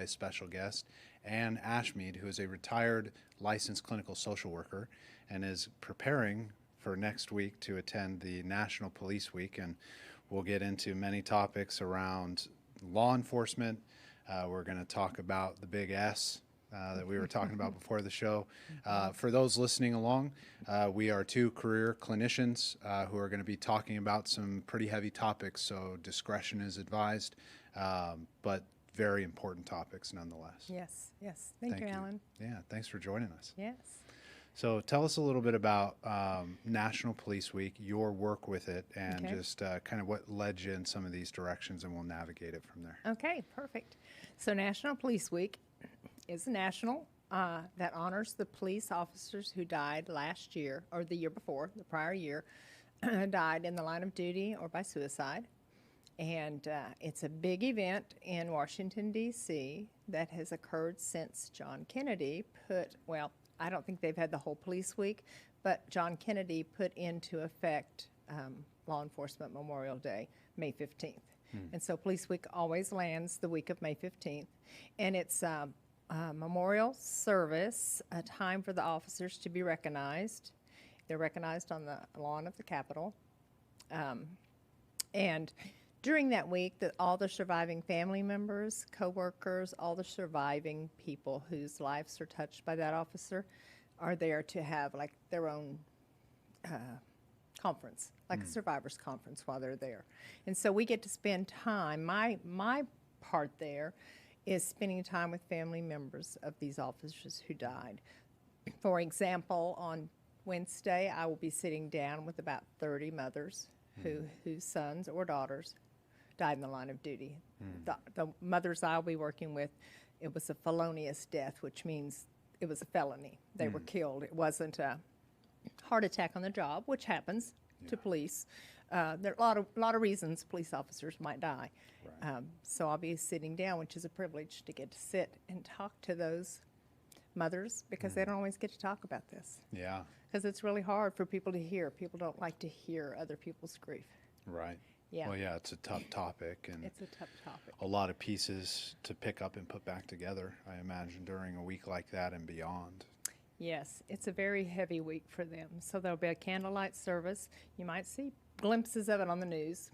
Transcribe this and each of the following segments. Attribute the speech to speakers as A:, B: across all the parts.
A: a special guest, Ann Ashmead, who is a retired licensed clinical social worker and is preparing for next week to attend the National Police Week. And we'll get into many topics around law enforcement. We're going to talk about the big S that we were talking about before the show. For those listening along, we are two career clinicians who are going to be talking about some pretty heavy topics, so discretion is advised, but very important topics nonetheless.
B: Yes, yes. Thank you, Alan.
A: Yeah, thanks for joining us.
B: Yes.
A: So tell us a little bit about National Police Week, your work with it, and just kind of what led you in some of these directions, and we'll navigate it from there.
B: Okay, perfect. So National Police Week is national that honors the police officers who died last year or the year before, the prior year, died in the line of duty or by suicide. And it's a big event in Washington, D.C. that has occurred since John Kennedy I don't think they've had the whole police week, but John Kennedy put into effect Law Enforcement Memorial Day, May 15th. And so Police Week always lands the week of May 15th. And it's memorial service, a time for the officers to be recognized. They're recognized on the lawn of the Capitol. And during that week, all the surviving family members, co-workers, all the surviving people whose lives are touched by that officer are there to have like their own conference, like a survivors conference while they're there. And so we get to spend time. My part there is spending time with family members of these officers who died. For example, on Wednesday, I will be sitting down with about 30 mothers whose sons or daughters died in the line of duty. The mothers I'll be working with, it was a felonious death, which means it was a felony. They were killed. It wasn't a heart attack on the job, which happens to police. There are a lot of reasons police officers might die.
A: Right.
B: So I'll be sitting down, which is a privilege to get to sit and talk to those mothers because they don't always get to talk about this.
A: Yeah.
B: Because it's really hard for people to hear. People don't like to hear other people's grief.
A: Right.
B: Yeah.
A: Well, yeah, it's a tough topic, and
B: It's a tough topic.
A: a lot of pieces to pick up and put back together, I imagine, during a week like that and beyond.
B: Yes, it's a very heavy week for them. So there'll be a candlelight service. You might see glimpses of it on the news.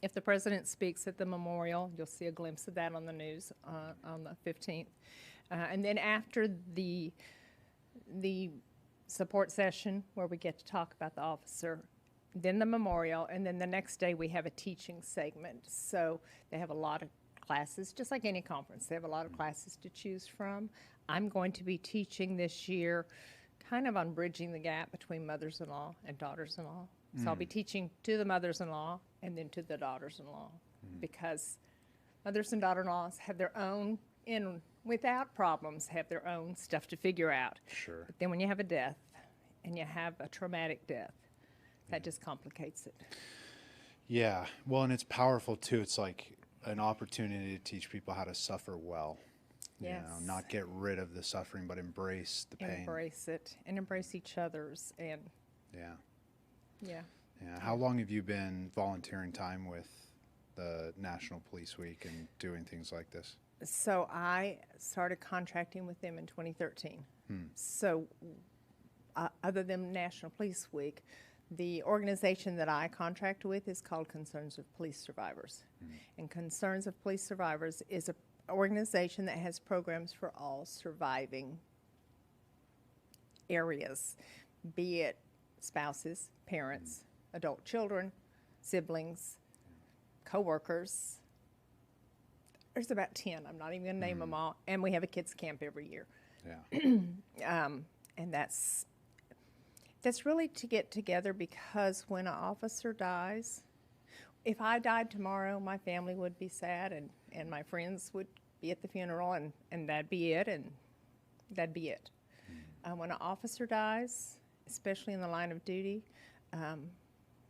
B: If the president speaks at the memorial, you'll see a glimpse of that on the news on the 15th. And then after the support session where we get to talk about the officer, then the memorial, and then the next day we have a teaching segment. So they have a lot of classes, just like any conference. They have a lot of classes to choose from. I'm going to be teaching this year kind of on bridging the gap between mothers-in-law and daughters-in-law. So I'll be teaching to the mothers-in-law and then to the daughters-in-law because mothers and daughter-in-laws have their own, without problems, have their own stuff to figure out.
A: Sure.
B: But then when you have a death and you have a traumatic death, that just complicates it.
A: Yeah. Well, and it's powerful, too. It's like an opportunity to teach people how to suffer well.
B: Yes.
A: You know, not get rid of the suffering, but embrace the pain.
B: Embrace it and embrace each other's. And
A: Yeah.
B: yeah.
A: Yeah. How long have you been volunteering time with the National Police Week and doing things like this?
B: So I started contracting with them in 2013. So other than National Police Week, the organization that I contract with is called Concerns of Police Survivors. And Concerns of Police Survivors is an organization that has programs for all surviving areas, be it spouses, parents, adult children, siblings, co-workers. There's about 10. I'm not even going to name them all. And we have a kids camp every year.
A: Yeah.
B: And that's really to get together because when an officer dies, if I died tomorrow, my family would be sad and my friends would be at the funeral and that'd be it and that'd be it. When an officer dies, especially in the line of duty,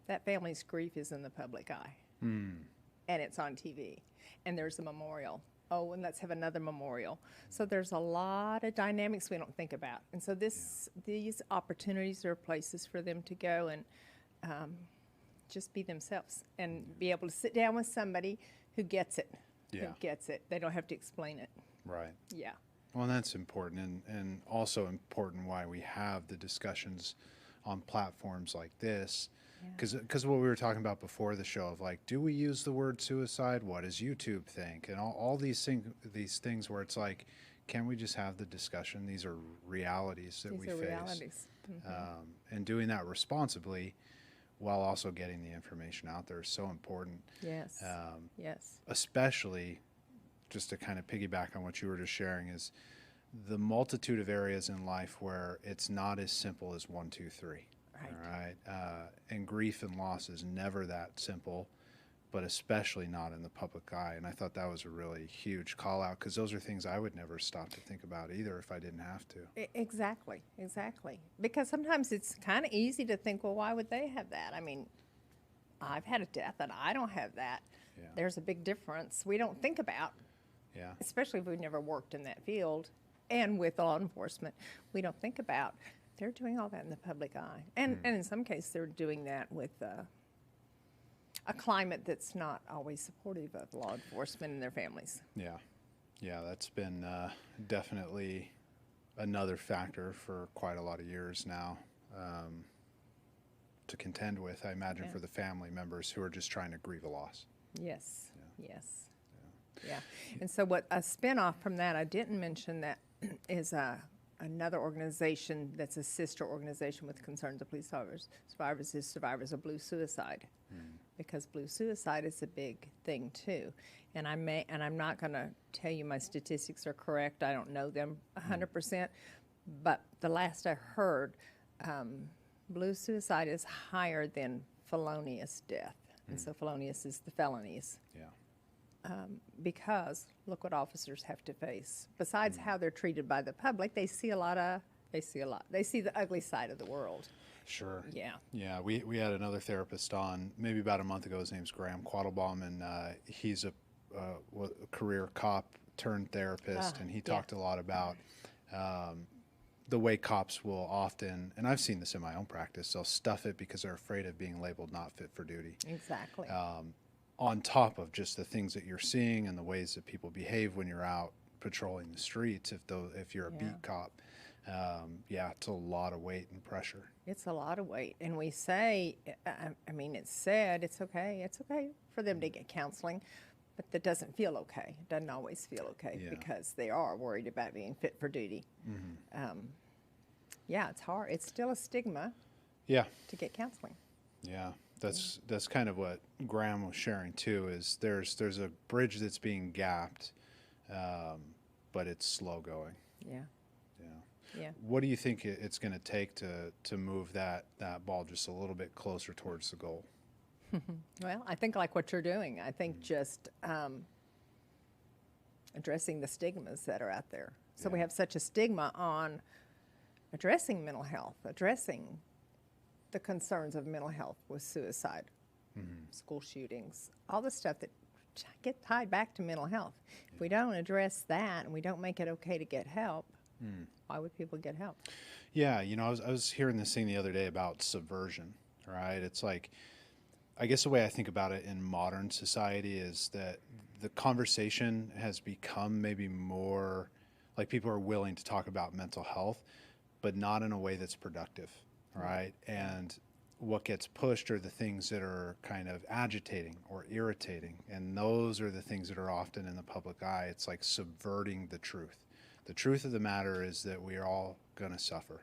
B: that family's grief is in the public eye. And it's on TV. And there's a memorial. Oh, and let's have another memorial. So there's a lot of dynamics we don't think about. And so these opportunities are places for them to go and just be themselves and be able to sit down with somebody who gets it,
A: Yeah.
B: who gets it. They don't have to explain it.
A: Right.
B: Yeah.
A: Well, that's important, and also important why we have the discussions on platforms like this. Because what we were talking about before the show of like, do we use the word suicide? What does YouTube think? And all these things where it's like, can we just have the discussion? These are realities that we face.
B: Realities.
A: And doing that responsibly while also getting the information out there is so important.
B: Yes. Yes.
A: Especially, just to kind of piggyback on what you were just sharing, is the multitude of areas in life where it's not as simple as 1, 2, 3.
B: Right.
A: All right. And grief and loss is never that simple, but especially not in the public eye. And I thought that was a really huge call out, because those are things I would never stop to think about either if I didn't have to.
B: Exactly. Because sometimes it's kind of easy to think, well, why would they have that? I mean, I've had a death and I don't have that.
A: Yeah.
B: There's a big difference we don't think about,
A: Yeah.
B: especially if we've never worked in that field. And with law enforcement, we don't think about they're doing all that in the public eye. And in some cases, they're doing that with a climate that's not always supportive of law enforcement and their families.
A: Yeah. Yeah, that's been definitely another factor for quite a lot of years now to contend with, I imagine, for the family members who are just trying to grieve a loss.
B: Yes, yes. Yeah. And so what a spinoff from that, I didn't mention that, is another organization that's a sister organization with concerns of police survivors is Survivors of Blue Suicide. Because blue suicide is a big thing too. And I'm not going to tell you my statistics are correct. I don't know them 100%. But the last I heard, blue suicide is higher than felonious death. And so felonious is the felonies.
A: Yeah.
B: Because look what officers have to face. Besides how they're treated by the public, they see the ugly side of the world.
A: Sure.
B: Yeah.
A: Yeah, we had another therapist on maybe about a month ago. His name's Graham Quattlebaum, and he's a career cop turned therapist, and he talked a lot about the way cops will often, and I've seen this in my own practice, they'll stuff it because they're afraid of being labeled not fit for duty.
B: Exactly.
A: On top of just the things that you're seeing and the ways that people behave when you're out patrolling the streets, if you're a beat cop. It's a lot of weight and pressure.
B: It's a lot of weight. And we say, I mean, it's said it's okay for them to get counseling, but that doesn't feel okay. It doesn't always feel okay because they are worried about being fit for duty. It's hard. It's still a stigma to get counseling.
A: Yeah, that's kind of what Graham was sharing too, is there's a bridge that's being gapped, but it's slow going.
B: Yeah.
A: What do you think it's going to take to move that ball just a little bit closer towards the goal?
B: Well, I think like what you're doing. I think just addressing the stigmas that are out there. So we have such a stigma on addressing mental health, addressing the concerns of mental health with suicide, school shootings, all the stuff that get tied back to mental health. If we don't address that and we don't make it okay to get help, why would people get help?
A: Yeah, I was hearing this thing the other day about subversion, right? It's like, I guess the way I think about it in modern society is that the conversation has become maybe more, like people are willing to talk about mental health, but not in a way that's productive, right? And what gets pushed are the things that are kind of agitating or irritating, and those are the things that are often in the public eye. It's like subverting the truth. The truth of the matter is that we are all going to suffer.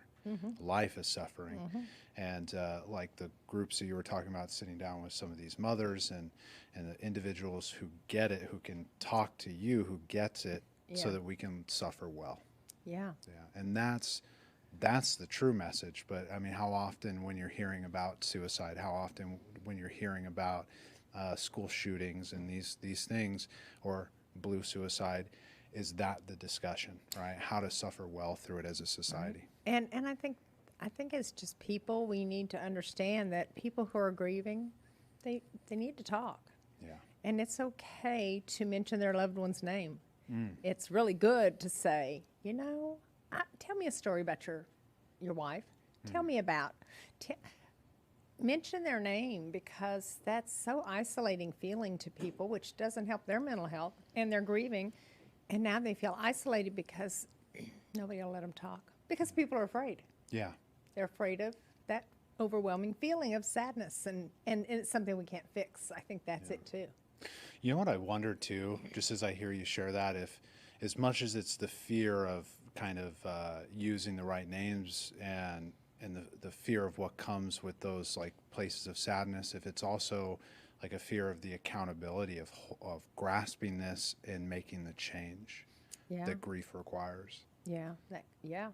A: Life is suffering. And like the groups that you were talking about, sitting down with some of these mothers and the individuals who get it, who can talk to you, who gets it, so that we can suffer well.
B: Yeah.
A: And that's the true message. But I mean, how often when you're hearing about suicide, how often when you're hearing about school shootings and these things, or blue suicide, is that the discussion, right? How to suffer well through it as a society.
B: And I think as just people, we need to understand that people who are grieving, they need to talk.
A: Yeah.
B: And it's okay to mention their loved one's name. It's really good to say, tell me a story about your wife. Tell me about, mention their name because that's so isolating feeling to people, which doesn't help their mental health, and they're grieving. And now they feel isolated because nobody will let them talk because people are afraid.
A: Yeah.
B: They're afraid of that overwhelming feeling of sadness, and it's something we can't fix. I think that's it too.
A: You know what I wonder too, just as I hear you share that, if as much as it's the fear of kind of using the right names and the fear of what comes with those like places of sadness, if it's also like a fear of the accountability of grasping this and making the change
B: Yeah.
A: that grief requires.
B: Yeah. That's a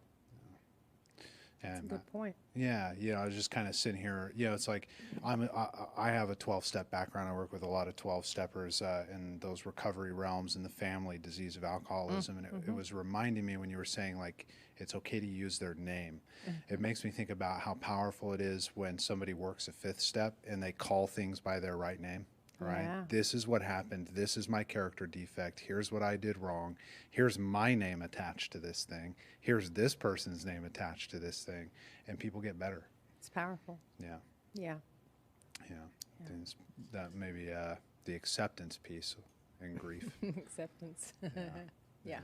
A: And
B: good point.
A: yeah, I was just kind of sitting here. It's like I have a 12-step background. I work with a lot of 12-steppers in those recovery realms in the family disease of alcoholism, and it was reminding me when you were saying like it's okay to use their name. It makes me think about how powerful it is when somebody works a 5th step and they call things by their right name. Right?
B: Yeah.
A: This is what happened. This is my character defect. Here's what I did wrong. Here's my name attached to this thing. Here's this person's name attached to this thing. And people get better.
B: It's powerful.
A: Yeah.
B: Yeah.
A: Yeah. Things that maybe the acceptance piece in grief.
B: Acceptance. Yeah.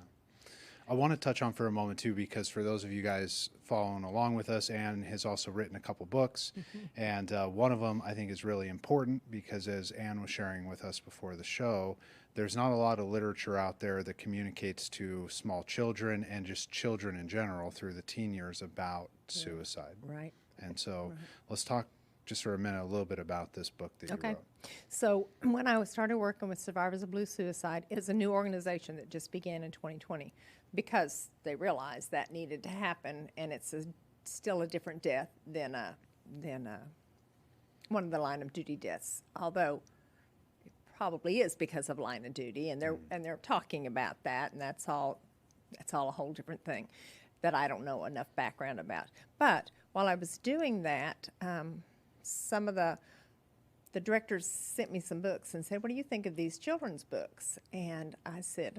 A: I want to touch on for a moment too, because for those of you guys following along with us, Anne has also written a couple books, and one of them I think is really important because, as Anne was sharing with us before the show, there's not a lot of literature out there that communicates to small children and just children in general through the teen years about suicide.
B: Right.
A: And so let's talk just for a minute a little bit about this book that you wrote.
B: So when I started working with Survivors of Blue Suicide, it's a new organization that just began in 2020 because they realized that needed to happen, and it's still a different death than one of the line of duty deaths, although it probably is because of line of duty, and they're talking about that, and that's all a whole different thing that I don't know enough background about. But while I was doing that, some of the directors sent me some books and said, "What do you think of these children's books?" And I said,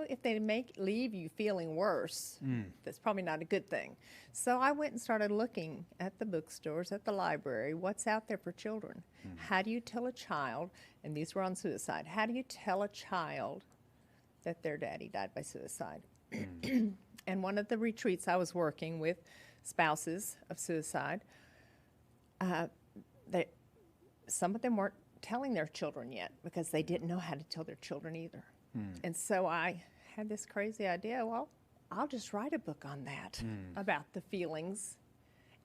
B: if they leave you feeling worse, that's probably not a good thing. So I went and started looking at the bookstores, at the library, what's out there for children. How do you tell a child, and these were on suicide, how do you tell a child that their daddy died by suicide? And one of the retreats I was working with spouses of suicide, some of them weren't telling their children yet because they didn't know how to tell their children either. And so I had this crazy idea, well, I'll just write a book on that, about the feelings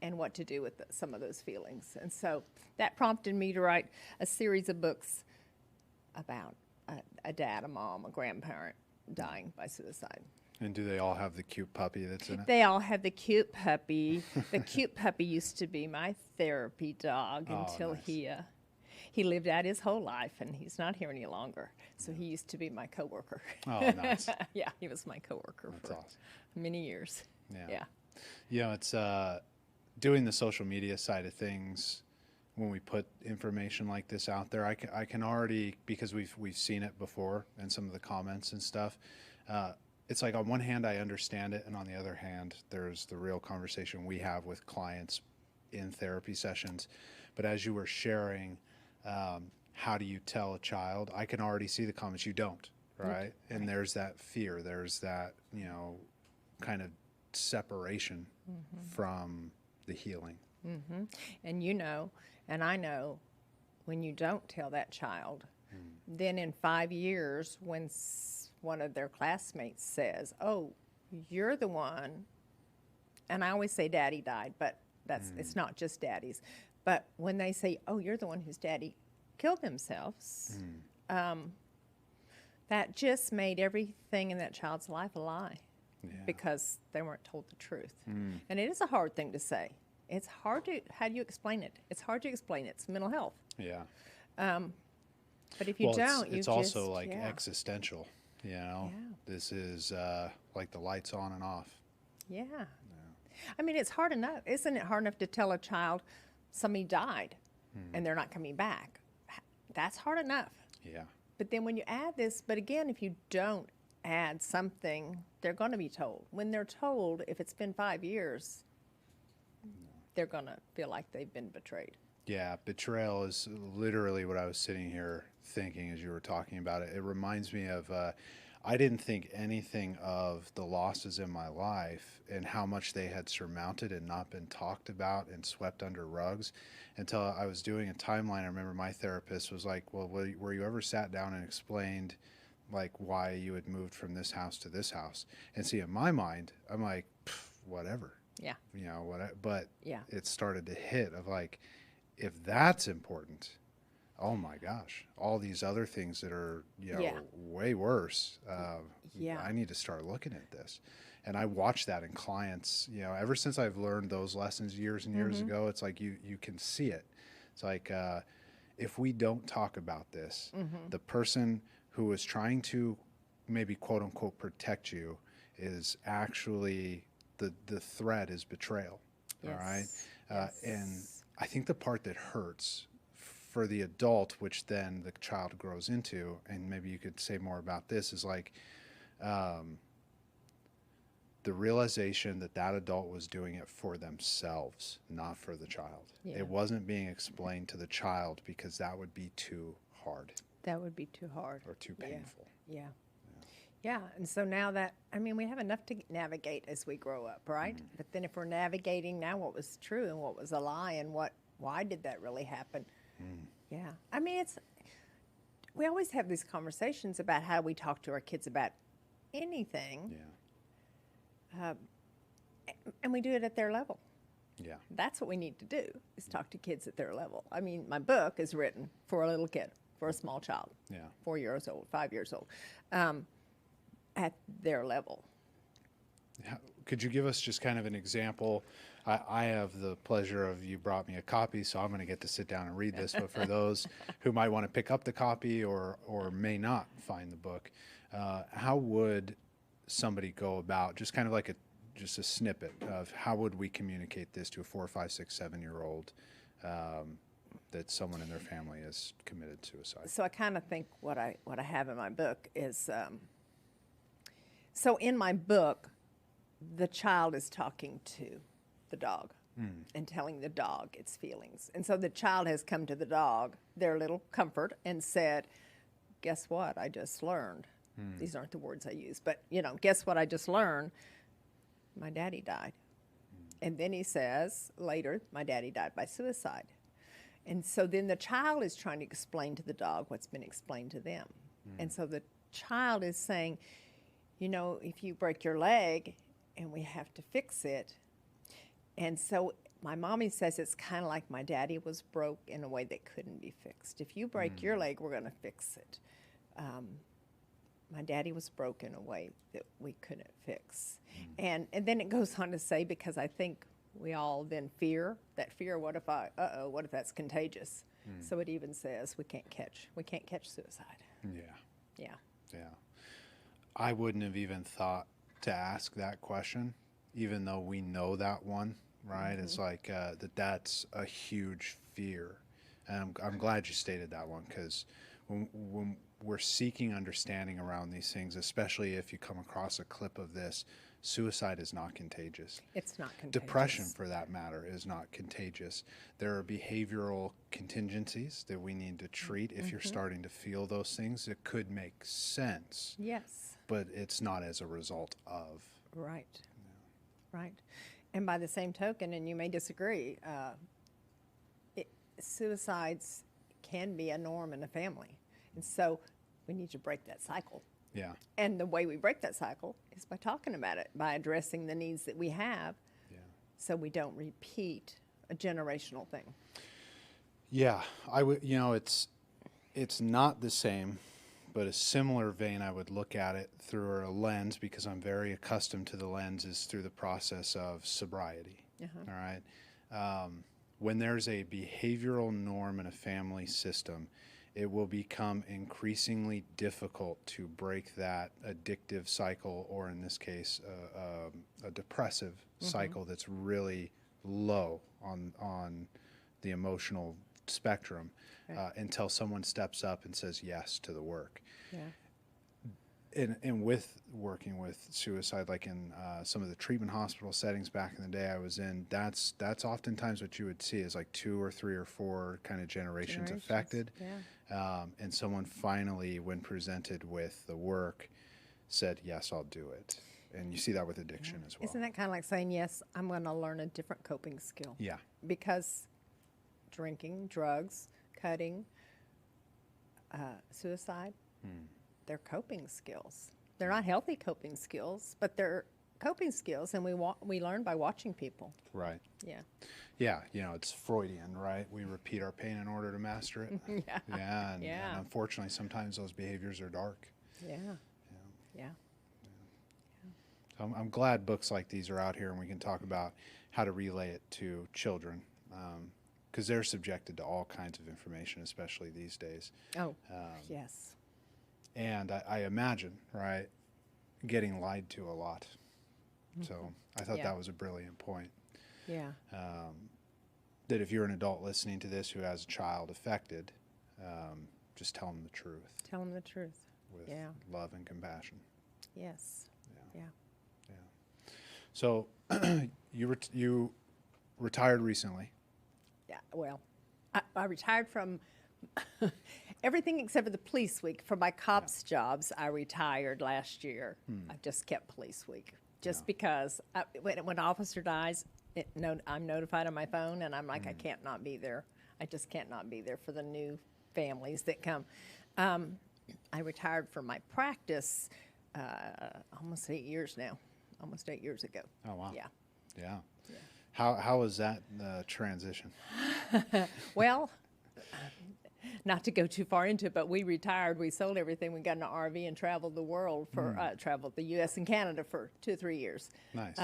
B: and what to do with some of those feelings. And so that prompted me to write a series of books about a dad, a mom, a grandparent dying by suicide.
A: And do they all have the cute puppy that's in it?
B: They all have the cute puppy. The cute puppy used to be my therapy dog until
A: nice.
B: he lived out his whole life, and he's not here any longer. So he used to be my coworker.
A: Oh, nice.
B: Yeah, he was my coworker
A: That's
B: for
A: awesome.
B: many years.
A: Yeah.
B: Yeah.
A: It's doing the social media side of things. When we put information like this out there, I can already, because we've seen it before and some of the comments and stuff. It's like on one hand I understand it, and on the other hand there's the real conversation we have with clients in therapy sessions. But as you were sharing, how do you tell a child? I can already see the comments. You don't, right? And there's that fear. There's that kind of separation from the healing.
B: And I know when you don't tell that child, then in 5 years when one of their classmates says, "Oh, you're the one," and I always say daddy died, but it's not just daddies. But when they say, "Oh, you're the one whose daddy killed themselves," that just made everything in that child's life a lie because they weren't told the truth. And it is a hard thing to say. It's hard to, how do you explain it? It's hard to explain. It's mental health.
A: Yeah.
B: But if you don't,
A: it's also like existential. This is like the lights on and off.
B: Yeah. I mean, it's hard enough. Isn't it hard enough to tell a child somebody died and they're not coming back? That's hard enough.
A: Yeah.
B: But then when you add this, but again, if you don't add something, they're going to be told. When they're told, if it's been 5 years, they're going to feel like they've been betrayed.
A: Yeah, betrayal is literally what I was sitting here thinking as you were talking about it. It reminds me of, I didn't think anything of the losses in my life and how much they had surmounted and not been talked about and swept under rugs until I was doing a timeline. I remember my therapist was like, well, were you ever sat down and explained like why you had moved from this house to this house? And see, in my mind, I'm like, whatever,
B: Yeah.
A: you know, what, but
B: Yeah.
A: it started to hit of like, if that's important, oh my gosh, all these other things that are, you know,
B: Yeah.
A: way worse.
B: Yeah.
A: I need to start looking at this. And I watch that in clients, you know, ever since I've learned those lessons years and years ago, it's like you can see it. It's like if we don't talk about this, the person who is trying to maybe quote unquote protect you is actually the threat is betrayal.
B: Yes.
A: All right.
B: Yes.
A: And I think the part that hurts for the adult, which then the child grows into, and maybe you could say more about this, is like the realization that that adult was doing it for themselves, not for the child.
B: Yeah.
A: It wasn't being explained to the child because that would be too hard
B: That would be too hard.
A: or too
B: Yeah.
A: painful.
B: Yeah. Yeah. And so now that, I mean, we have enough to navigate as we grow up, right? But then if we're navigating now what was true and what was a lie and why did that really happen? Yeah. I mean, we always have these conversations about how we talk to our kids about anything,
A: Yeah.
B: and we do it at their level.
A: Yeah.
B: That's what we need to do, is talk to kids at their level. I mean, my book is written for a little kid, for a small child,
A: Yeah.
B: 4 years old, 5 years old, at their level.
A: Could you give us just kind of an example? I have the pleasure of, you brought me a copy, so I'm going to get to sit down and read this. But for those who might want to pick up the copy or may not find the book, how would somebody go about, just kind of like just a snippet of how would we communicate this to a 4, 5, 6, 7-year-old that someone in their family has committed suicide?
B: So I kind of think what I have in my book is, so in my book, the child is talking to the dog and telling the dog its feelings. And so the child has come to the dog, their little comfort, and said, guess what? I just learned. These aren't the words I use, but, you know, guess what I just learned? My daddy died. And then he says later, my daddy died by suicide. And so then the child is trying to explain to the dog what's been explained to them. And so the child is saying, you know, if you break your leg and we have to fix it. And so my mommy says it's kind of like my daddy was broke in a way that couldn't be fixed. If you break your leg, we're going to fix it. My daddy was broke in a way that we couldn't fix. And then it goes on to say, because I think we all then fear, what if that's contagious? So it even says we can't catch suicide.
A: Yeah.
B: Yeah.
A: Yeah. I wouldn't have even thought to ask that question, even though we know that one, right? It's like that's a huge fear. And I'm glad you stated that one, because when we're seeking understanding around these things, especially if you come across a clip of this, suicide is not contagious.
B: It's not contagious.
A: Depression, for that matter, is not contagious. There are behavioral contingencies that we need to treat if you're starting to feel those things. It could make sense,
B: Yes.
A: but it's not as a result of.
B: Right. Right. And by the same token, and you may disagree, suicides can be a norm in a family. And so we need to break that cycle.
A: Yeah.
B: And the way we break that cycle is by talking about it, by addressing the needs that we have,
A: Yeah.
B: so we don't repeat a generational thing.
A: Yeah, I would. You know, it's not the same, but a similar vein. I would look at it through a lens, because I'm very accustomed to the lens, is through the process of sobriety. All right. When there's a behavioral norm in a family system, it will become increasingly difficult to break that addictive cycle, or in this case, a depressive cycle that's really low on the emotional spectrum, until someone steps up and says yes to the work.
B: Yeah.
A: and with working with suicide, like in some of the treatment hospital settings back in the day I was in, that's oftentimes what you would see is like 2 or 3 or 4 kind of generations affected.
B: Yeah.
A: And someone finally, when presented with the work, said, yes, I'll do it. And you see that with addiction as well.
B: Isn't that kind of like saying, yes, I'm going to learn a different coping skill?
A: Yeah.
B: Because drinking, drugs, cutting, suicide, they're coping skills. They're not healthy coping skills, but they're coping skills, and we learn by watching people.
A: Right.
B: Yeah.
A: Yeah, it's Freudian, right? We repeat our pain in order to master it.
B: Yeah.
A: Yeah, and
B: Yeah.
A: unfortunately, sometimes those behaviors are dark.
B: Yeah. Yeah.
A: So I'm glad books like these are out here and we can talk about how to relay it to children, because they're subjected to all kinds of information, especially these days.
B: Oh, yes.
A: And I imagine, right, getting lied to a lot. So I thought
B: Yeah.
A: that was a brilliant point.
B: Yeah.
A: That if you're an adult listening to this who has a child affected, just tell them the truth
B: Tell them the truth.
A: with
B: Yeah.
A: love and compassion.
B: Yes.
A: Yeah.
B: Yeah.
A: So you retired recently.
B: Yeah. Well, I retired from everything except for the police week. For my cops jobs, I retired last year. I just kept police week just because when an officer dies, I'm notified on my phone, and I'm like, I can't not be there. I just can't not be there for the new families that come. I retired from my practice almost 8 years now, almost 8 years ago.
A: Oh, wow.
B: Yeah.
A: Yeah. How was that transition?
B: Well, not to go too far into it, but we retired. We sold everything. We got an RV and traveled the world traveled the U.S. and Canada for 2 or 3 years.
A: Nice.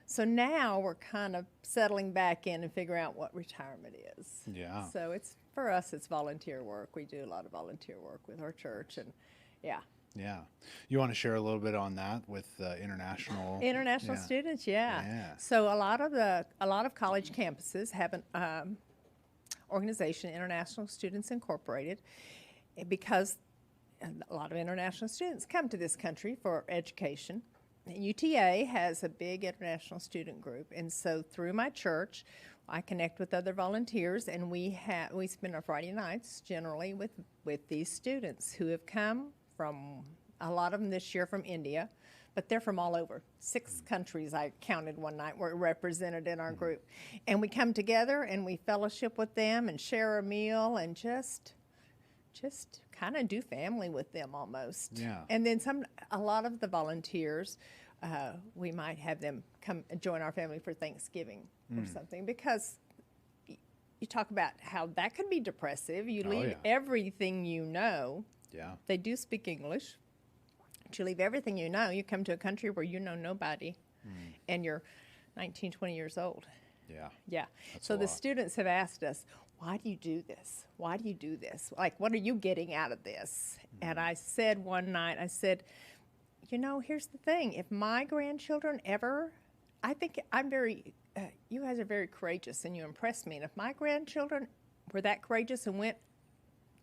B: So now we're kind of settling back in and figuring out what retirement is.
A: Yeah.
B: So for us, it's volunteer work. We do a lot of volunteer work with our church, and yeah.
A: Yeah. You want to share a little bit on that with international
B: Students, yeah.
A: Yeah.
B: So a lot of college campuses have an organization, International Students Incorporated, because a lot of international students come to this country for education. UTA has a big international student group, and so through my church, I connect with other volunteers, and we spend our Friday nights generally with these students who have come from, a lot of them this year from India, but they're from all over. 6 countries I counted one night were represented in our group. And we come together and we fellowship with them and share a meal and just kind of do family with them almost.
A: Yeah.
B: And then a lot of the volunteers, we might have them come and join our family for Thanksgiving or something, because you talk about how that could be depressive. You leave everything you know.
A: Yeah.
B: They do speak English. But you leave everything you know. You come to a country where you know nobody, and you're 19, 20 years old.
A: Yeah.
B: Yeah.
A: That's
B: So
A: a
B: the
A: lot.
B: students have asked us, why do you do this? Why do you do this? Like, what are you getting out of this? And I said one night, here's the thing. If my grandchildren ever, I think I'm very, you guys are very courageous and you impress me. And if my grandchildren were that courageous and went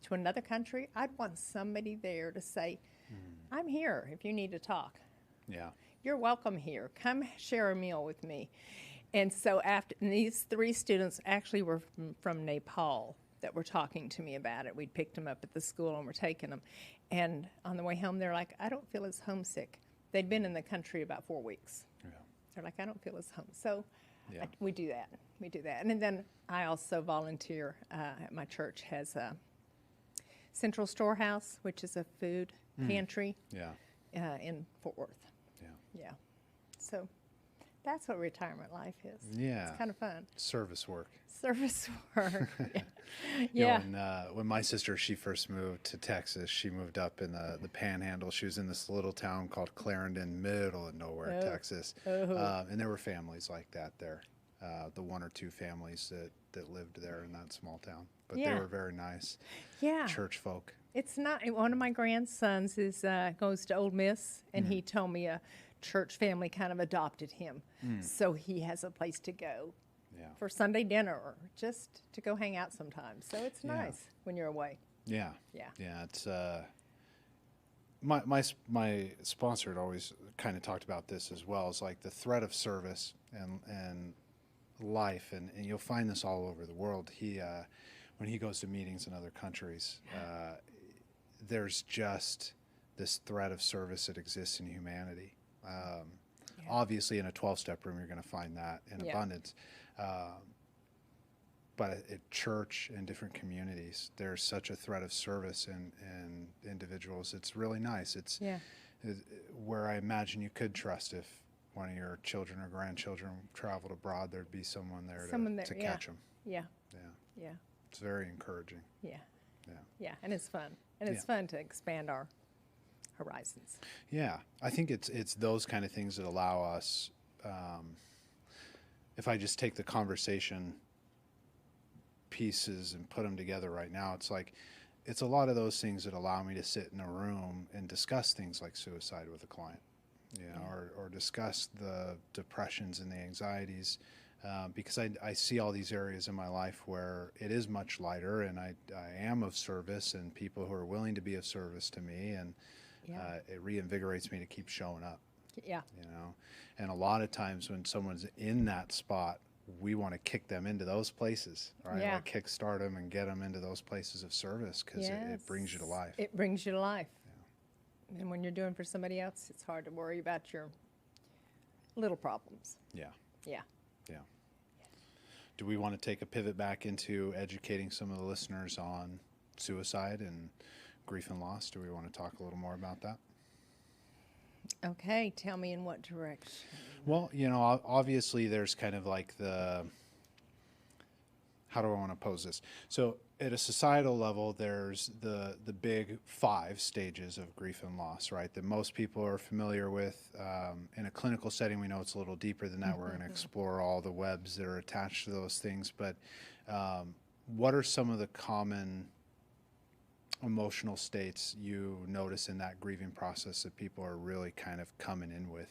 B: to another country, I'd want somebody there to say, I'm here if you need to talk.
A: Yeah.
B: You're welcome here. Come share a meal with me. And so and these 3 students actually were from Nepal that were talking to me about it. We'd picked them up at the school and were taking them. And on the way home, they're like, I don't feel as homesick. They'd been in the country about 4 weeks.
A: Yeah.
B: They're like, I don't feel as home. So
A: Yeah.
B: we do that. We do that. And then I also volunteer at my church has a Central Storehouse, which is a food pantry
A: Yeah.
B: in Fort Worth.
A: Yeah.
B: Yeah. So that's what retirement life is.
A: Yeah.
B: It's kind of fun.
A: Service work.
B: Service work. Yeah.
A: You
B: Yeah.
A: know, when my sister, she first moved to Texas, she moved up in the Panhandle. She was in this little town called Clarendon, middle of nowhere, Texas. And there were families like that there, the 1 or 2 families that lived there in that small town. But they
B: Yeah.
A: were very nice
B: Yeah.
A: church folk.
B: It's not. One of my grandsons goes to Ole Miss, and he told me a church family kind of adopted him, so he has a place to go
A: Yeah.
B: for Sunday dinner or just to go hang out sometimes. So it's
A: Yeah.
B: nice when you're away.
A: Yeah.
B: Yeah.
A: Yeah. It's my sponsor had always kind of talked about this as well. It's like the threat of service and life, and you'll find this all over the world. When he goes to meetings in other countries, there's just this threat of service that exists in humanity. Obviously, in a 12-step room, you're going to find that in abundance. But at church and different communities, there's such a threat of service in individuals. It's really nice. It's where I imagine you could trust if one of your children or grandchildren traveled abroad, there'd be someone there to catch them.
B: Yeah.
A: It's very encouraging.
B: Yeah, and it's fun. And it's fun to expand our horizons.
A: Yeah, I think it's those kind of things that allow us, if I just take the conversation pieces and put them together right now, it's a lot of those things that allow me to sit in a room and discuss things like suicide with a client, or discuss the depressions and the anxieties, because I see all these areas in my life where it is much lighter, and I am of service, and people who are willing to be of service to me, and it reinvigorates me to keep showing up. And a lot of times when someone's in that spot, we want to kick them into those places, right? Or kickstart them and get them into those places of service, because it brings you to life.
B: It brings you to life. And when you're doing for somebody else, it's hard to worry about your little problems. Yeah.
A: Do we want to take a pivot back into educating some of the listeners on suicide and grief and loss? Do we want to talk a little more about that?
B: Okay, tell me in what direction.
A: Well, obviously there's kind of like how do I want to pose this? So at a societal level, there's the big 5 stages of grief and loss, right? That most people are familiar with. In a clinical setting, we know it's a little deeper than that. We're going to explore all the webs that are attached to those things. But what are some of the common emotional states you notice in that grieving process that people are really kind of coming in with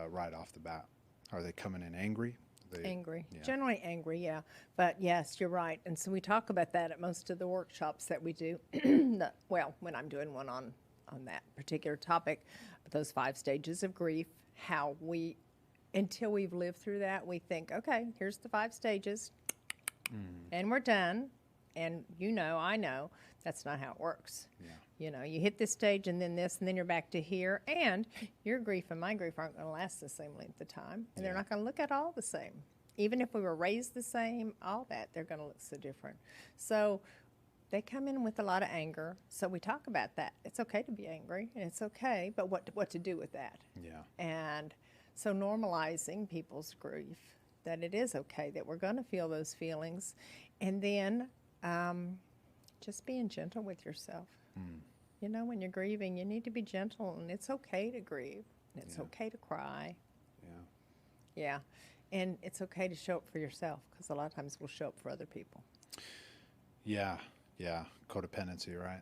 A: right off the bat? Are they coming in angry?
B: Angry. Generally angry, yeah. But yes, you're right. And so we talk about that at most of the workshops that we do. Well, when I'm doing one on that particular topic, those 5 stages of grief, how until we've lived through that, we think, okay, here's the 5 stages, and we're done. And I know that's not how it works. You hit this stage and then this, and then you're back to here. And your grief and my grief aren't going to last the same length of time. And they're not going to look at all the same. Even if we were raised the same, all that, they're going to look so different. So they come in with a lot of anger. So we talk about that. It's okay to be angry, and it's okay, but what to do with that? And so normalizing people's grief, that it is okay, that we're going to feel those feelings. And then just being gentle with yourself. When you're grieving, you need to be gentle, and it's okay to grieve, and it's okay to cry. And it's okay to show up for yourself, because a lot of times we'll show up for other people.
A: Codependency, right?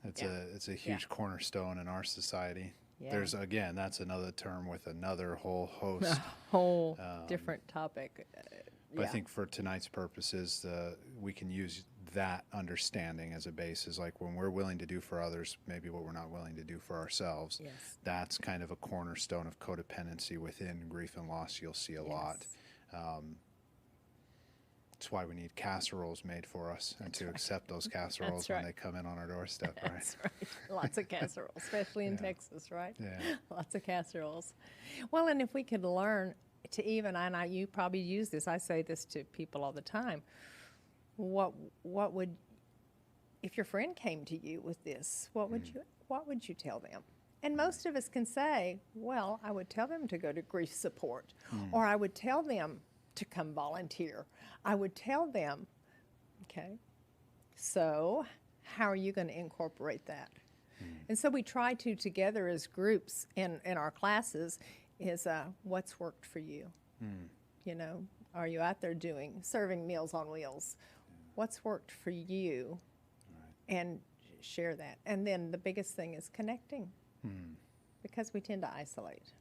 A: It's a huge cornerstone in our society. There's, again, that's another term with another whole host.
B: A whole different topic.
A: But I think for tonight's purposes, we can use that understanding as a basis. Like when we're willing to do for others, maybe what we're not willing to do for ourselves. That's kind of a cornerstone of codependency within grief and loss. You'll see a lot. That's why we need casseroles made for us, and to accept those casseroles when they come in on our doorstep, right?
B: That's right. Lots of casseroles, especially in Texas, right? Lots of casseroles. Well, and if we could learn to even, and you probably use this, I say this to people all the time, what would, if your friend came to you with this, what would you tell them? And most of us can say, well, I would tell them to go to grief support, or I would tell them to come volunteer. I would tell them, okay, so how are you going to incorporate that? And so we try to, together as groups in our classes, is what's worked for you? Are you out there serving Meals on Wheels? What's worked for you? And share that. And then the biggest thing is connecting, because we tend to isolate.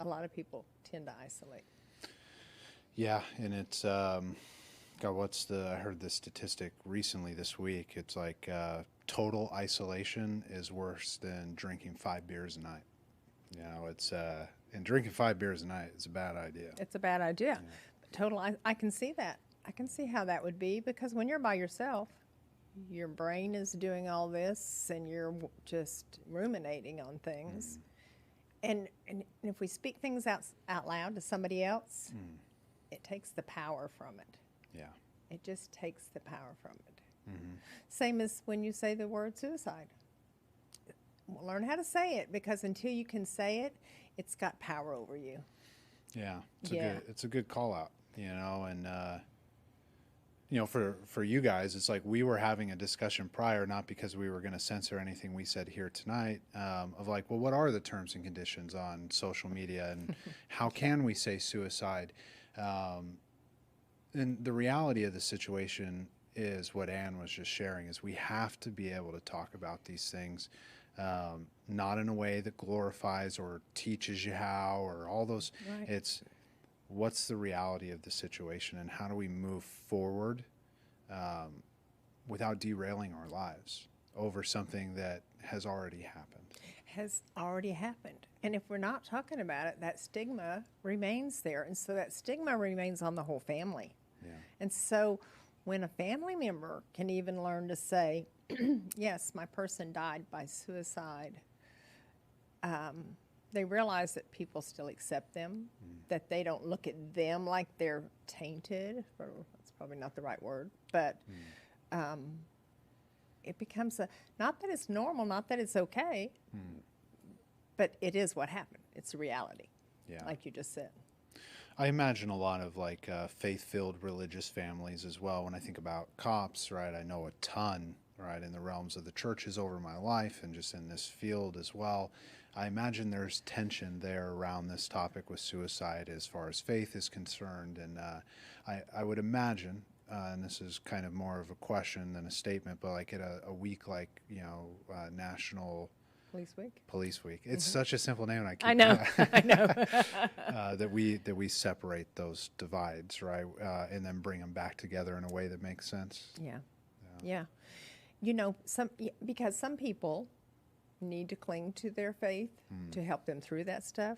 B: A lot of people tend to isolate.
A: And it's God, I heard this statistic recently this week. It's like total isolation is worse than drinking 5 beers a night. You know, and drinking 5 beers a night is a bad idea.
B: It's a bad idea. But I can see that. I can see how that would be, because when you're by yourself, your brain is doing all this and you're just ruminating on things. And if we speak things out loud to somebody else, it takes the power from it.
A: Yeah.
B: It just takes the power from it. Same as when you say the word suicide. Learn how to say it, because until you can say it, it's got power over you.
A: Yeah. It's a good call out, you know, and you know, for you guys, it's like we were having a discussion prior, not because we were going to censor anything we said here tonight, of like, well, what are the terms and conditions on social media, and how can we say suicide? And the reality of the situation is what Ann was just sharing, is we have to be able to talk about these things, not in a way that glorifies or teaches you how, or all those.
B: Right.
A: It's what's the reality of the situation, and how do we move forward without derailing our lives over something that has already happened.
B: Has already happened. And if we're not talking about it, that stigma remains there. And so that stigma remains on the whole family.
A: Yeah.
B: And so when a family member can even learn to say, yes, my person died by suicide, they realize that people still accept them, that they don't look at them like they're tainted, or that's probably not the right word, but it becomes not that it's normal, not that it's okay, but it is what happened. It's a reality, like you just said.
A: I imagine a lot of like faith-filled religious families as well. When I think about cops, right, I know a ton, right, in the realms of the churches over my life and just in this field as well. I imagine there's tension there around this topic with suicide as far as faith is concerned. And I would imagine, and this is kind of more of a question than a statement, but like at a week like, you know, National Police Week. It's such a simple name, and I
B: know. I know.
A: that we separate those divides, right, and then bring them back together in a way that makes sense.
B: Yeah. You know, because some people need to cling to their faith to help them through that stuff.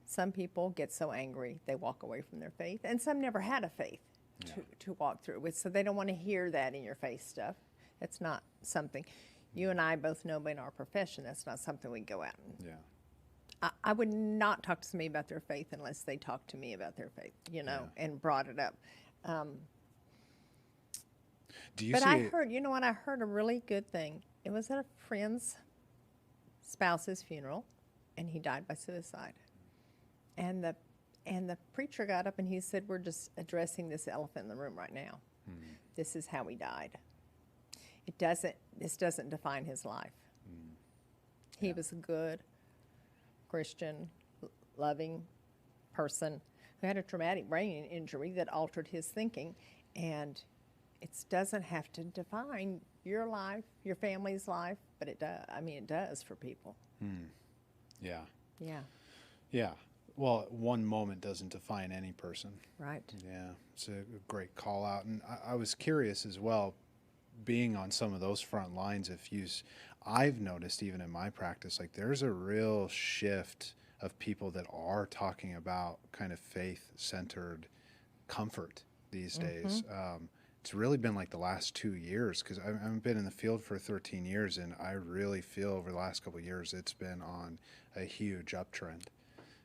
B: Some people get so angry they walk away from their faith, and some never had a faith to walk through with, so they don't want to hear that in your face stuff. That's not something you and I both know in our profession. That's not something we go out and. I would not talk to somebody about their faith unless they talked to me about their faith, you know, and brought it up. I heard, you know what? I heard a really good thing. It was at a friend's spouse's funeral, and he died by suicide. And the preacher got up and he said, "We're just addressing this elephant in the room right now. This is how he died. This doesn't define his life. He was a good Christian, loving person who had a traumatic brain injury that altered his thinking, and it doesn't have to define your life, your family's life, but it does. I mean, it does for people."
A: Yeah. Well, one moment doesn't define any person.
B: Right.
A: Yeah, it's a great call out. And I was curious as well, being on some of those front lines, I've noticed even in my practice, like there's a real shift of people that are talking about kind of faith-centered comfort these days. It's really been like the last 2 years, because I've been in the field for 13 years, and I really feel over the last couple of years it's been on a huge uptrend.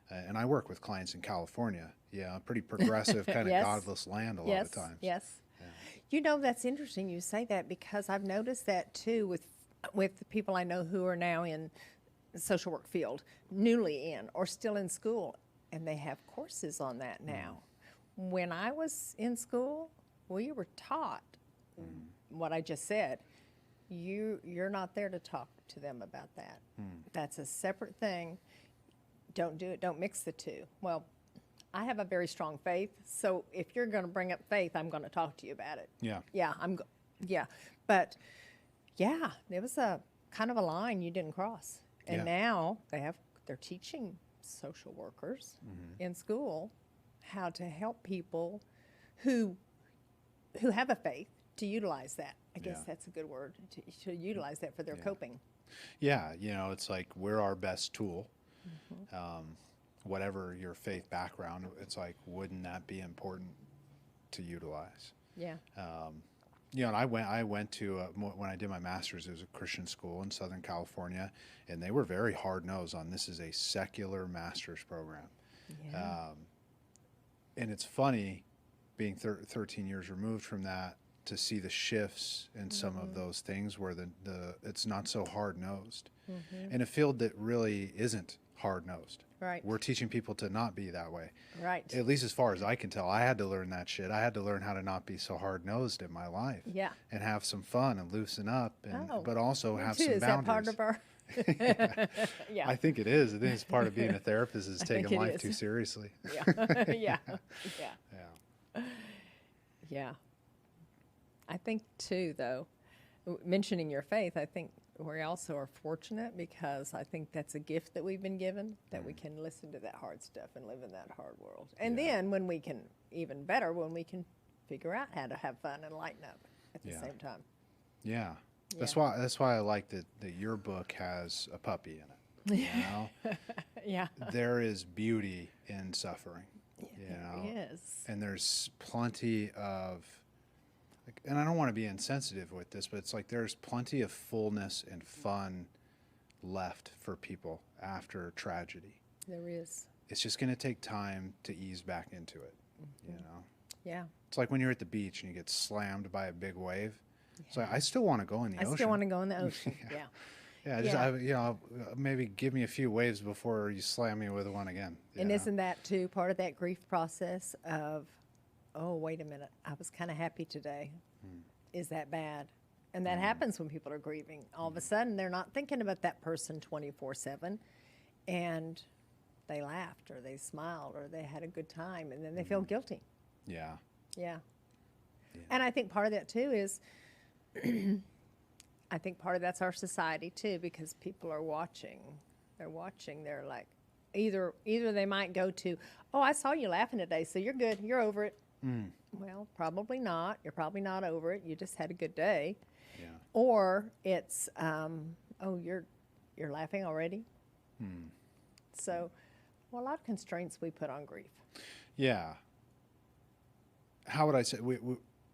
A: And I work with clients in California. Yeah, a pretty progressive kind of godless land a lot of times.
B: Yes. Yeah. You know, that's interesting you say that, because I've noticed that too with the people I know who are now in the social work field, newly in or still in school, and they have courses on that now. When I was in school, we were taught what I just said. You're not there to talk to them about that. That's a separate thing. Don't do it. Don't mix the two. Well, I have a very strong faith, so if you're going to bring up faith, I'm going to talk to you about it. But there was a kind of a line you didn't cross, and now they're teaching social workers in school how to help people who who have a faith to utilize that. I guess
A: Yeah.
B: that's a good word, to utilize that for their coping.
A: Yeah, it's like we're our best tool. Whatever your faith background, it's like, wouldn't that be important to utilize?
B: Yeah.
A: And I went to when I did my master's, it was a Christian school in Southern California, and they were very hard nosed on this is a secular master's program.
B: Yeah.
A: And it's funny, being 13 years removed from that, to see the shifts in some of those things where the it's not so hard nosed, in a field that really isn't hard nosed.
B: Right.
A: We're teaching people to not be that way.
B: Right.
A: At least as far as I can tell, I had to learn that shit. I had to learn how to not be so hard nosed in my life.
B: Yeah.
A: And have some fun and loosen up, and
B: Oh,
A: but also have
B: too.
A: some
B: Is
A: boundaries.
B: that part of our? Yeah.
A: I think it is. I think it's part of being a therapist is
B: think
A: taking
B: it
A: life
B: is.
A: too seriously.
B: Yeah. Yeah. Yeah.
A: Yeah.
B: Yeah. I think too, though, mentioning your faith, I think we also are fortunate because I think that's a gift that we've been given, that we can listen to that hard stuff and live in that hard world. And
A: Yeah.
B: then when we can, even better, when we can figure out how to have fun and lighten up at the
A: Yeah.
B: same time.
A: Yeah. That's
B: Yeah.
A: why I like that your book has a puppy in it. You know?
B: Yeah.
A: There is beauty in suffering.
B: Yes.
A: And there's plenty of, and I don't want to be insensitive with this, but it's like there's plenty of fullness and fun left for people after tragedy.
B: There is.
A: It's just going to take time to ease back into it.
B: Yeah.
A: It's like when you're at the beach and you get slammed by a big wave. It's like, I still want to go in the ocean.
B: I still want to go in the ocean. Yeah.
A: Yeah, just maybe give me a few waves before you slam me with one again.
B: And
A: know?
B: isn't that too part of that grief process of, oh, wait a minute, I was kind of happy today. Is that bad? And that happens when people are grieving. All of a sudden, they're not thinking about that person 24/7, and they laughed or they smiled or they had a good time, and then they feel guilty.
A: Yeah.
B: Yeah. And I think part of that too is, I think part of that's our society too, because people are watching. They're watching. They're like, either they might go to, oh, I saw you laughing today, so you're good. You're over it. Well, probably not. You're probably not over it. You just had a good day.
A: Yeah.
B: Or it's, oh, you're laughing already. So, well, a lot of constraints we put on grief.
A: Yeah. How would I say?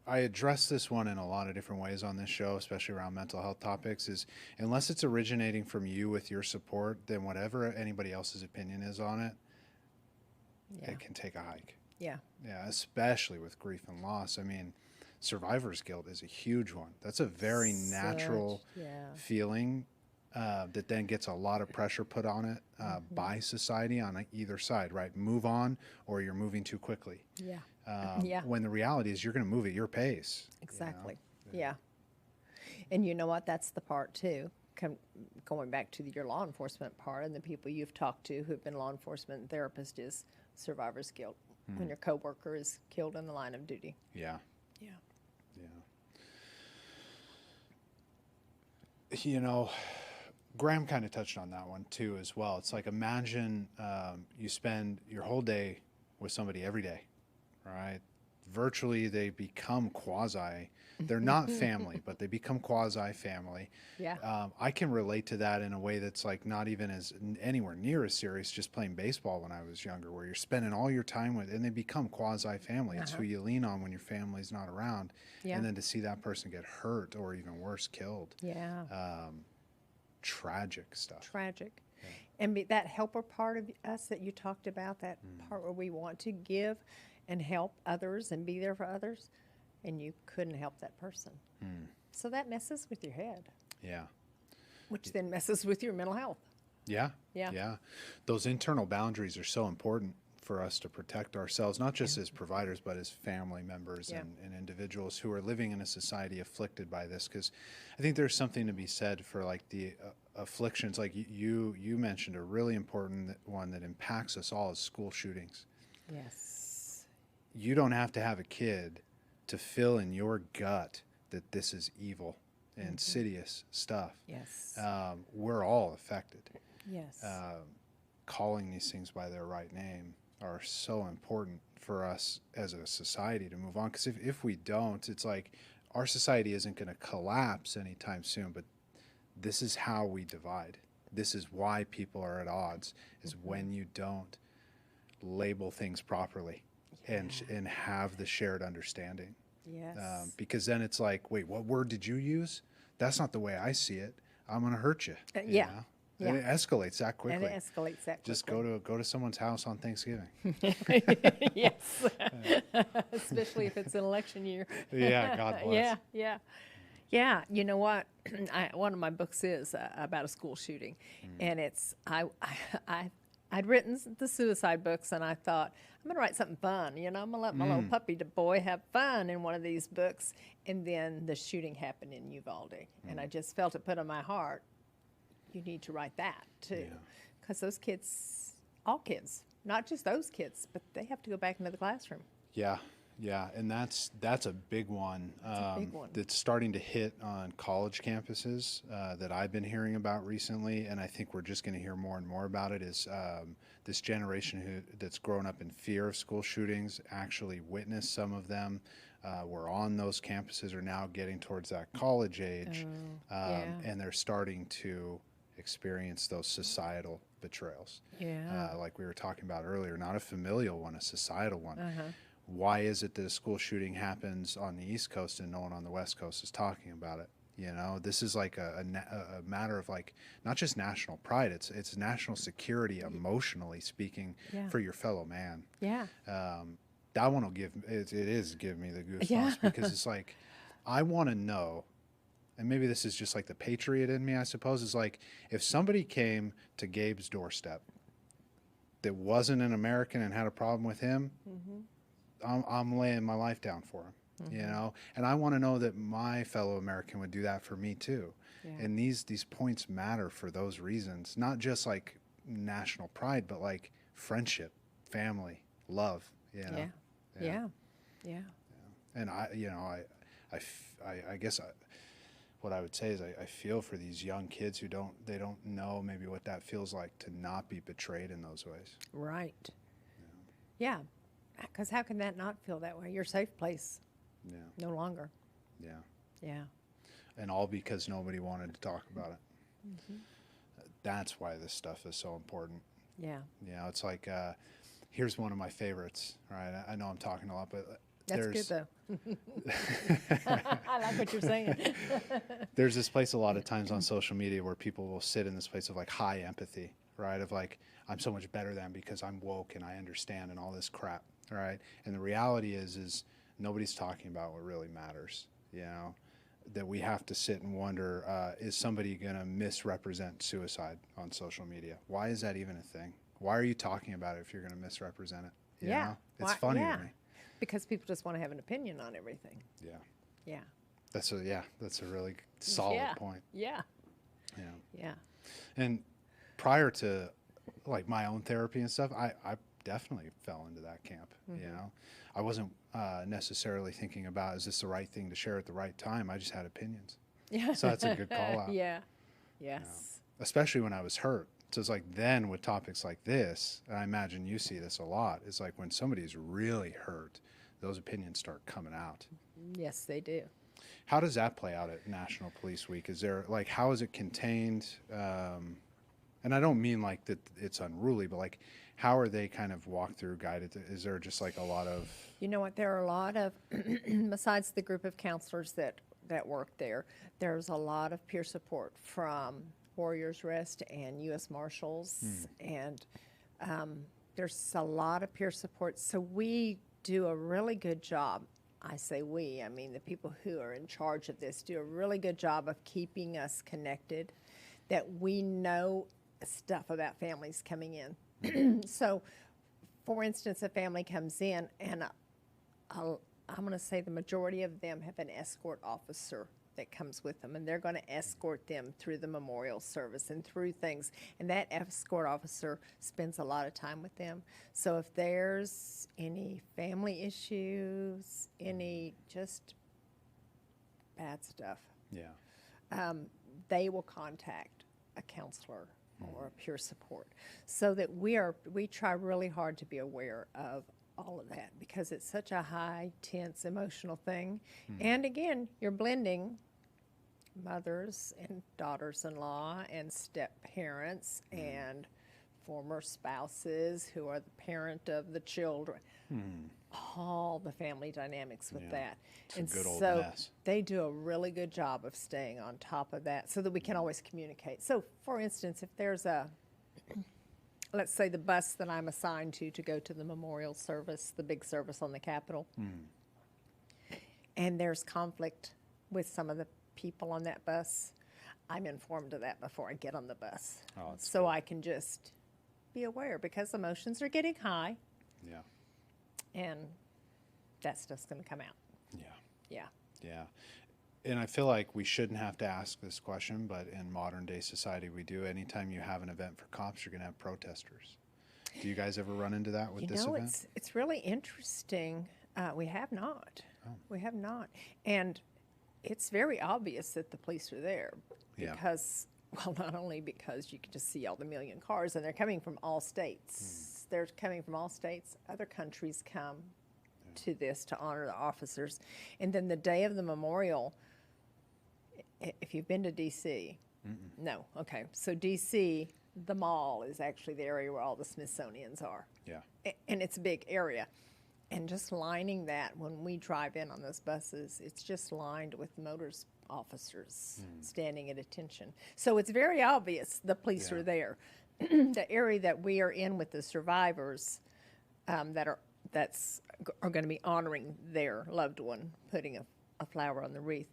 A: I address this one in a lot of different ways on this show, especially around mental health topics, is unless it's originating from you with your support, then whatever anybody else's opinion is on it,
B: Yeah.
A: it can take a hike.
B: Yeah.
A: Yeah, especially with grief and loss. I mean, survivor's guilt is a huge one. That's a very natural feeling that then gets a lot of pressure put on it by society on either side, right? Move on, or you're moving too quickly.
B: Yeah.
A: When the reality is you're going to move at your pace.
B: Exactly. Yeah. And you know what? That's the part too. Going back to your law enforcement part and the people you've talked to who've been law enforcement therapists is survivor's guilt when your coworker is killed in the line of duty.
A: Yeah.
B: Yeah.
A: Yeah. Graham kind of touched on that one too as well. It's like, imagine you spend your whole day with somebody every day, right? Virtually they become quasi, they're not family, but they become quasi family.
B: Yeah.
A: I can relate to that in a way that's like not even as anywhere near as serious, just playing baseball when I was younger, where you're spending all your time with, and they become quasi family. It's who you lean on when your family's not around.
B: Yeah.
A: And then to see that person get hurt or even worse, killed.
B: Yeah.
A: Tragic stuff.
B: Tragic. And that helper part of us that you talked about, that part where we want to give and help others and be there for others, and you couldn't help that person. So that messes with your head,
A: Yeah.
B: which then messes with your mental health.
A: Yeah.
B: Yeah.
A: Yeah. Those internal boundaries are so important for us to protect ourselves, not just as providers, but as family members and individuals who are living in a society afflicted by this. Because I think there's something to be said for like the afflictions, like you mentioned a really important one that impacts us all, is school shootings.
B: Yes.
A: You don't have to have a kid to feel in your gut that this is evil and insidious stuff.
B: Yes.
A: We're all affected.
B: Yes.
A: Calling these things by their right name are so important for us as a society to move on. Because if we don't, it's like our society isn't going to collapse anytime soon, but this is how we divide. This is why people are at odds, is when you don't label things properly and have the shared understanding.
B: Yes.
A: Because then it's like, wait, what word did you use? That's not the way I see it. I'm going to hurt you.
B: Yeah.
A: know?
B: Yeah.
A: And it escalates that quickly.
B: And it escalates that
A: Just
B: quickly.
A: go to someone's house on Thanksgiving.
B: Yes. Especially if it's an election year.
A: Yeah, God bless.
B: Yeah, yeah. Yeah, you know what? One of my books is about a school shooting. And it's, I'd written the suicide books, and I thought, I'm going to write something fun. You know, I'm going to let my little puppy boy have fun in one of these books. And then the shooting happened in Uvalde. And I just felt it put on my heart, you need to write that too. Because those kids, all kids, not just those kids, but they have to go back into the classroom.
A: Yeah, yeah, and that's a big one.
B: A big one.
A: That's starting to hit on college campuses that I've been hearing about recently, and I think we're just going to hear more and more about it. Is this generation that's grown up in fear of school shootings actually witnessed some of them? Were on those campuses, are now getting towards that college age, and they're starting to experience those societal betrayals.
B: Yeah.
A: Like we were talking about earlier, not a familial one, a societal one. Why is it that a school shooting happens on the East Coast and no one on the West Coast is talking about it? You know, this is like a matter of like not just national pride, it's national security, emotionally speaking, for your fellow man.
B: Yeah.
A: That one will give me the goosebumps because it's like, I want to know, and maybe this is just like the patriot in me, I suppose, is like if somebody came to Gabe's doorstep that wasn't an American and had a problem with him, I'm laying my life down for him, you know? And I want to know that my fellow American would do that for me too.
B: Yeah.
A: And these points matter for those reasons, not just like national pride, but like friendship, family, love, you know?
B: Yeah.
A: And I guess what I would say is I feel for these young kids who don't know maybe what that feels like to not be betrayed in those ways.
B: Right. Yeah. Because how can that not feel that way? Your safe place.
A: Yeah.
B: No longer.
A: Yeah.
B: Yeah.
A: And all because nobody wanted to talk about it. That's why this stuff is so important.
B: Yeah.
A: You know, it's like, here's one of my favorites, right? I know I'm talking a lot, but
B: That's good though. I like what you're saying.
A: There's this place a lot of times on social media where people will sit in this place of like high empathy, right? Of like, I'm so much better than because I'm woke and I understand and all this crap, right? And the reality is nobody's talking about what really matters, you know? That we have to sit and wonder, is somebody going to misrepresent suicide on social media? Why is that even a thing? Why are you talking about it if you're going to misrepresent it? You know? It's funny to me.
B: Because people just want to have an opinion on everything.
A: Yeah.
B: Yeah.
A: That's a really solid point.
B: Yeah.
A: Yeah.
B: Yeah.
A: And prior to like my own therapy and stuff, I definitely fell into that camp. You know, I wasn't necessarily thinking about, is this the right thing to share at the right time? I just had opinions.
B: Yeah.
A: So that's a good call out.
B: Yeah. Yes.
A: You know? Especially when I was hurt. So it's like then with topics like this, and I imagine you see this a lot, it's like when somebody's really hurt, those opinions start coming out.
B: Yes, they do.
A: How does that play out at National Police Week? Is there like, how is it contained? And I don't mean like that it's unruly, but like how are they kind of walked through, guided? Is there just like a lot of...
B: You know what, there are a lot of, besides the group of counselors that work there, there's a lot of peer support from Warriors Rest and U.S. Marshals, and there's a lot of peer support. So we do a really good job. I say we, I mean the people who are in charge of this do a really good job of keeping us connected, that we know stuff about families coming in. So, for instance, a family comes in, and I'm going to say the majority of them have an escort officer that comes with them, and they're going to escort them through the memorial service and through things. And that escort officer spends a lot of time with them. So if there's any family issues, any just bad stuff, they will contact a counselor or a peer support, so that we try really hard to be aware of all of that because it's such a high, tense, emotional thing. And again, you're blending mothers and daughters-in-law and step-parents and former spouses who are the parent of the children. All the family dynamics with that.
A: It's a good old
B: so
A: mess.
B: they do a really good job of staying on top of that so that we can always communicate. So, for instance, if there's let's say the bus that I'm assigned to go to the memorial service, the big service on the Capitol, and there's conflict with some of the people on that bus, I'm informed of that before I get on the bus.
A: Oh, that's
B: so I can just be aware because emotions are getting high
A: Yeah.
B: and that stuff's going to come out.
A: Yeah.
B: Yeah.
A: Yeah. And I feel like we shouldn't have to ask this question, but in modern day society, we do. Anytime you have an event for cops, you're going to have protesters. Do you guys ever run into that with this event?
B: It's really interesting. We have not.
A: Oh.
B: We have not. And it's very obvious that the police are there
A: Yeah.
B: because, well, not only because you can just see all the million cars, and they're coming from all states. They're coming from all states. Other countries come to this to honor the officers. And then the day of the memorial, if you've been to D.C., no, okay. So D.C., the mall is actually the area where all the Smithsonians are.
A: Yeah.
B: And it's a big area. And just lining that, when we drive in on those buses, it's just lined with motors officers standing at attention. So it's very obvious the police are there. The area that we are in with the survivors that are going to be honoring their loved one, putting a flower on the wreath,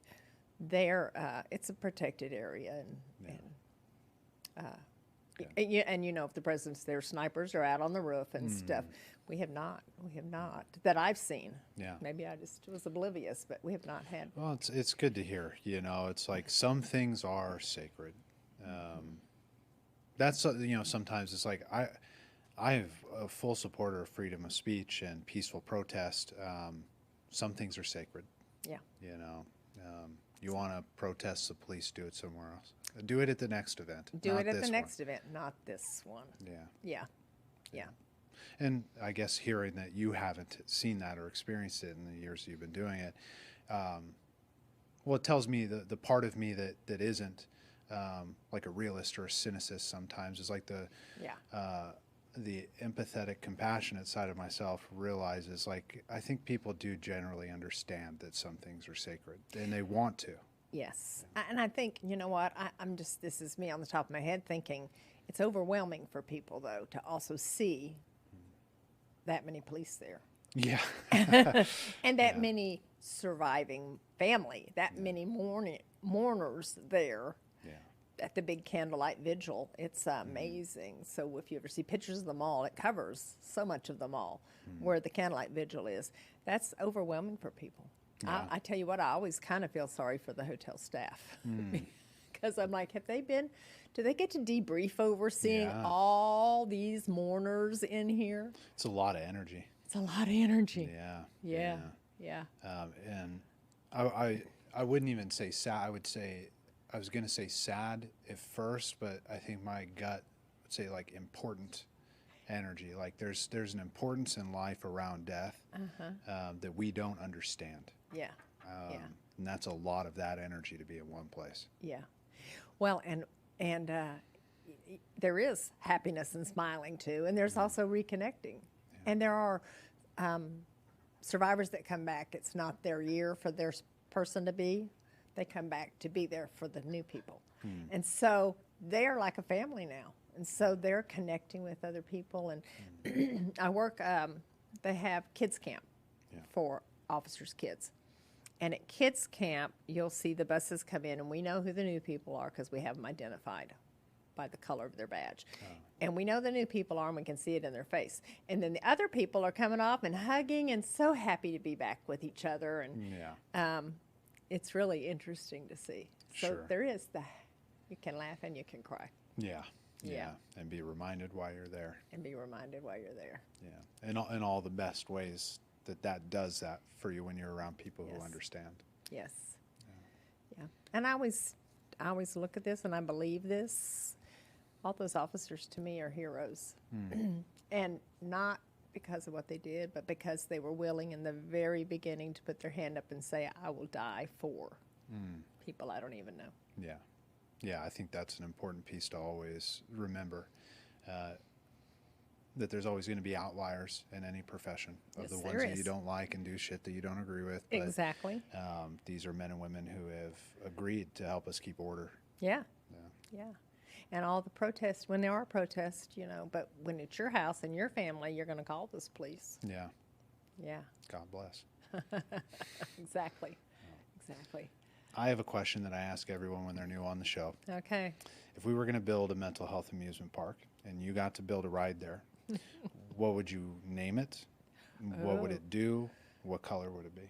B: it's a protected area. And you know, if the president's there, snipers are out on the roof and stuff. We have not, that I've seen.
A: Yeah.
B: Maybe I just was oblivious, but we have not had.
A: Well, it's good to hear. You know, it's like some things are sacred. That's you know, sometimes it's like I'm a full supporter of freedom of speech and peaceful protest. Some things are sacred.
B: Yeah.
A: You know, you want to protest the police, do it somewhere else. Do it at the next event.
B: Do
A: not
B: it at the
A: this
B: next event, not this one.
A: one. Yeah.
B: Yeah. Yeah.
A: And I guess hearing that you haven't seen that or experienced it in the years you've been doing it, well, it tells me the part of me that isn't like a realist or a cynicist sometimes is like the empathetic, compassionate side of myself realizes, like, I think people do generally understand that some things are sacred and they want to.
B: Yes. And I think, you know what, this is me on the top of my head thinking, it's overwhelming for people, though, to also see that many police there.
A: Yeah.
B: And that many surviving family, that many mourners there.
A: Yeah.
B: At the big candlelight vigil. It's amazing. So if you ever see pictures of the mall, it covers so much of the mall where the candlelight vigil is. That's overwhelming for people.
A: Yeah.
B: I tell you what, I always kind of feel sorry for the hotel staff because I'm like, do they get to debrief over seeing all these mourners in here?
A: It's a lot of energy.
B: It's a lot of energy.
A: Yeah.
B: Yeah.
A: And I wouldn't even say sad. I was going to say sad at first, but I think my gut would say like important energy. Like there's an importance in life around death that we don't understand.
B: Yeah.
A: And that's a lot of that energy to be in one place.
B: Yeah. Well, and there is happiness and smiling too, and there's also reconnecting. And there are survivors that come back. It's not their year for their person to be. They come back to be there for the new people. And so they're like a family now. And so they're connecting with other people. And I work, they have kids camp for officers' kids. And at kids camp, you'll see the buses come in, and we know who the new people are because we have them identified by the color of their badge. And we know the new people are, and we can see it in their face. And then the other people are coming off and hugging and so happy to be back with each other. And it's really interesting to see. So there is you can laugh and you can cry.
A: Yeah. And be reminded why you're there. Yeah. In all the best ways that does that for you when you're around people who understand.
B: Yes. Yeah. And I always look at this and I believe this. All those officers to me are heroes. And not because of what they did, but because they were willing in the very beginning to put their hand up and say, I will die for people I don't even know.
A: Yeah. Yeah, I think that's an important piece to always remember, that there's always going to be outliers in any profession of
B: Yes,
A: the
B: there
A: ones that
B: is.
A: you don't like and do shit that you don't agree with. But,
B: Exactly.
A: these are men and women who have agreed to help us keep order.
B: Yeah.
A: Yeah.
B: Yeah. And all the protests, when there are protests, you know, but when it's your house and your family, you're going to call this police.
A: Yeah.
B: Yeah.
A: God bless.
B: Exactly. Exactly.
A: I have a question that I ask everyone when they're new on the show.
B: Okay.
A: If we were going to build a mental health amusement park and you got to build a ride there, what would you name it? What would
B: Oh.
A: it do? What color would it be?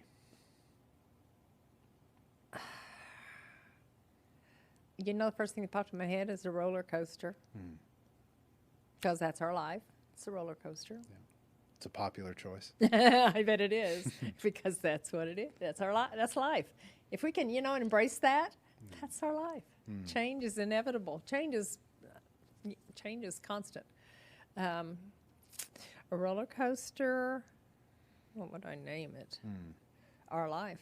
B: You know, the first thing that popped in my head is a roller coaster. Because that's our life. It's a roller coaster.
A: It's a popular choice.
B: I bet it is. Because that's what it is. That's our life. That's life. If we can, you know, embrace that, that's our life. Change is inevitable. Change is constant. A roller coaster, what would I name it? Our life.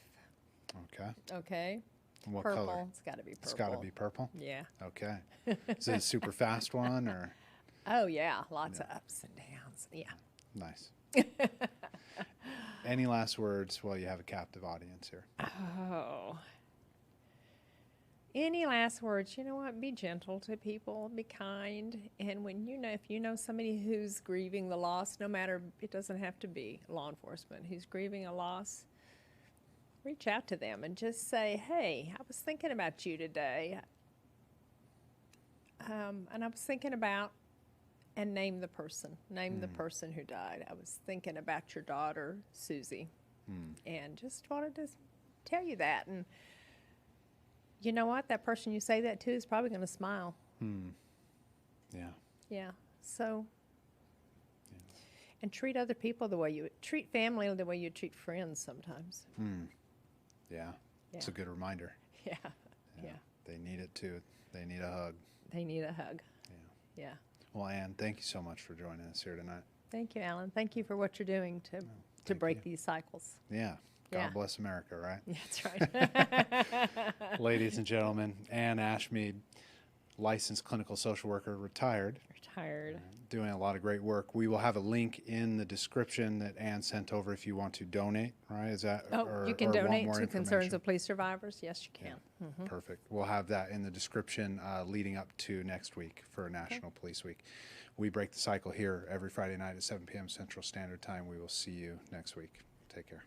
A: Okay.
B: Okay.
A: What
B: Purple.
A: color?
B: It's got to be purple.
A: It's got to be purple?
B: Yeah.
A: Okay. Is it a super fast one or?
B: Oh, yeah. Lots of ups and downs. Yeah.
A: Nice. Any last words? Well, you have a captive audience here.
B: Oh. Any last words? You know what? Be gentle to people. Be kind. And when you know, if you know somebody who's grieving the loss, no matter, it doesn't have to be law enforcement, who's grieving a loss, reach out to them and just say, hey, I was thinking about you today. And I was thinking about, and name the person. Name the person who died. I was thinking about your daughter, Susie. And just wanted to tell you that. And you know what? That person you say that to is probably going to smile.
A: Yeah.
B: Yeah. So, and treat other people the way you treat family the way you treat friends sometimes.
A: Yeah. It's a good reminder.
B: Yeah. Yeah.
A: They need it too. They need a hug.
B: They need a hug.
A: Yeah.
B: Yeah.
A: Well, Ann, thank you so much for joining us here tonight.
B: Thank you, Alan. Thank you for what you're doing to break these cycles.
A: Yeah. God
B: Yeah.
A: bless America, right?
B: That's right.
A: Ladies and gentlemen, Ann Ashmead, licensed clinical social worker, retired,
B: Retired.
A: doing a lot of great work. We will have a link in the description that Ann sent over if you want to donate, right? Is that
B: Oh, you can
A: or want
B: donate
A: more
B: to Concerns
A: information?
B: of Police Survivors. Yes, you can.
A: Perfect. We'll have that in the description leading up to next week for National Police Week. We break the cycle here every Friday night at 7 p.m. Central Standard Time. We will see you next week. Take care.